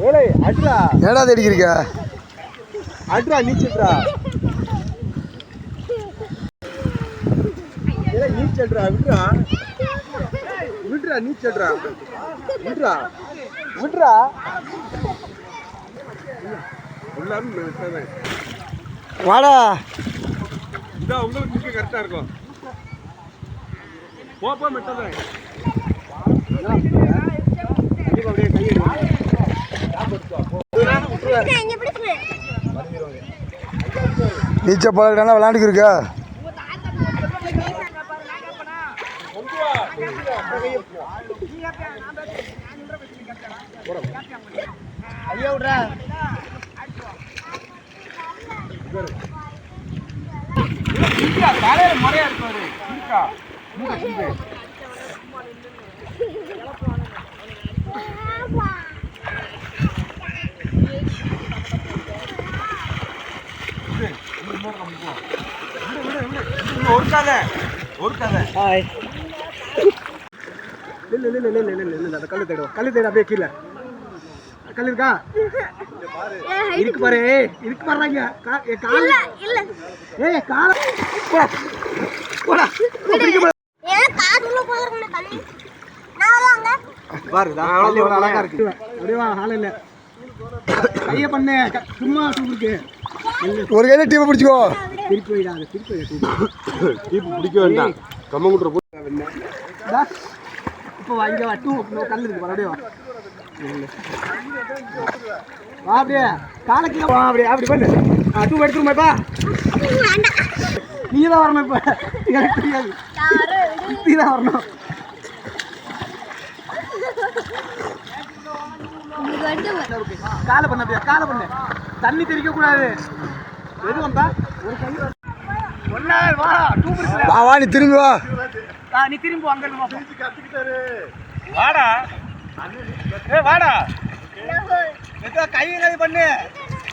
ஏடா தேடிக்கிறீங்க அட்ரா நீச்சல்ரா நீச்சல்ரா withdraw withdraw நீச்சல்ரா withdraw withdraw வாடா இதான் உங்களுக்கு கரெக்டாக இருக்கும் போப்போ மெட்டதான் நீச்சல் பழகிட்டா விளாண்டுக்கு இருக்கா ஐயா விட்றா காலையில முறையா இருப்பாரு ஒரு கதை அந்த கல்லு தேடும் கல்லு தேடும் அப்படியே கீழே கல்லு இருக்கா இருக்கு பாரு இருக்கு பாருங்க அழகா இருக்கு இல்ல கைய பண்ணு சும்மா இருக்கு ஒரு கையில டீப்பை பிடிச்சிக்கோ திருப்பி வைடாது டீப்பு பிடிக்க வேண்டாம் கம்மங்குட்டுற இப்போ வாங்க டூ கல் இருக்கு மறுபடியும் வா அப்படியே காலக்கீழே வா அப்படியே அப்படி பண்ணு டூ எடுத்துருமாப்பா நீ தான் வரணும் இப்போ எனக்கு தெரியாது நீ தான் வரணும் காலை பண்ண அப்படியே காலை பண்ணு தண்ணி தெளிக்க கூடாது எது வந்தா ஒரு கை ஒன்னா வா டூ வா நீ திரும்பி வா நீ திரும்பி அங்க கத்துக்கிட்டாரு வாடா வாடா கை பண்ணு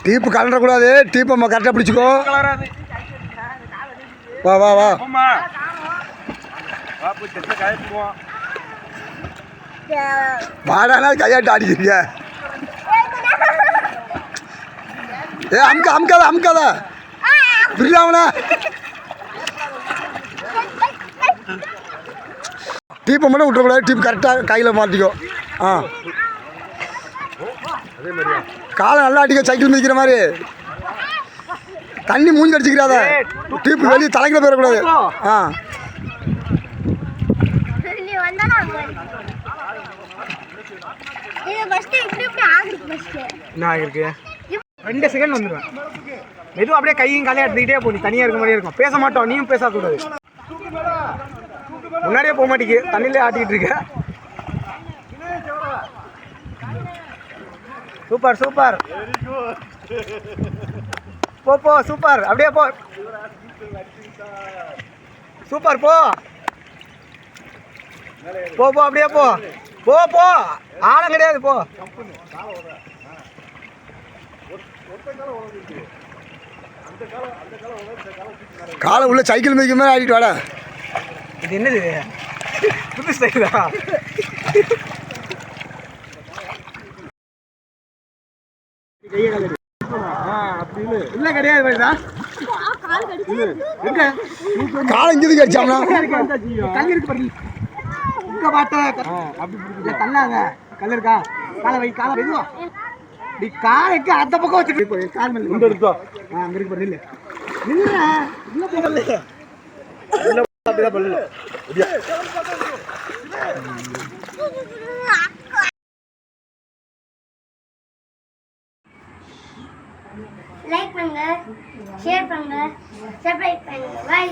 டீப்பு கலண்டக்கூடாது டீப்பை நம்ம கரெக்டாக பிடிச்சிக்கோ வா வா வா வாடானா கையாட்டு ஆடிக்கிறீங்க ஏ அமுக்காத பிரியாமனா டீப்பை மட்டும் விட்டுறக்கூடாது டீப் கரெக்டாக கையில் மாற்றிக்கோ காலை நல்லா அடிக்க சைக்கிள் மிதிக்கிற மாதிரி தண்ணி மூஞ்சி அடிச்சுக்கிறாத டீப்பு வெளியே தலைக்கிற போயிடக்கூடாது ரெண்டு செகண்ட் வந்துடுவேன் எதுவும் அப்படியே கையும் காலையும் எடுத்துக்கிட்டே போ நீ தனியாக இருக்க மாதிரியே இருக்கும் பேச மாட்டோம் நீயும் பேசக்கூடாது முன்னாடியே போக மாட்டேங்க தண்ணியிலே ஆட்டிக்கிட்டு இருக்க சூப்பர் சூப்பர் போ சூப்பர் அப்படியே போ சூப்பர் போ அப்படியே போ ஆழம் கிடையாது போ காலை உள்ள சைக்கிள் மிதிக்க மாதிரி ஆடிட்டு வாடா இது என்னது புது ஸ்டைலா இல்ல கிடையாது காலை இங்கிருந்து கடிச்சாம்னா கல் இருக்கு பாரு இங்க பாட்ட அப்படி கல்லாத கல் இருக்கா காலை மெதுவா நீ காலைக்கு அந்த பக்கம் வச்சுட்டு கால் மேல இங்க இருக்கோ அங்க இருக்கு பாரு இல்ல போகல அப்படிதான் பண்ணல லைக் பண்ணுங்க ஷேர் பண்ணுங்க சப்ஸ்கிரைப் பண்ணுங்க பை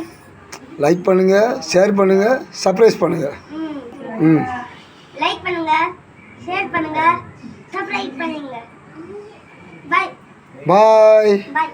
லைக் பண்ணுங்க ஷேர் பண்ணுங்க சர்ப்ரைஸ் பண்ணுங்க லைக் பண்ணுங்க ஷேர் பண்ணுங்க சப்ஸ்கிரைப் பண்ணுங்க பை பாய் பை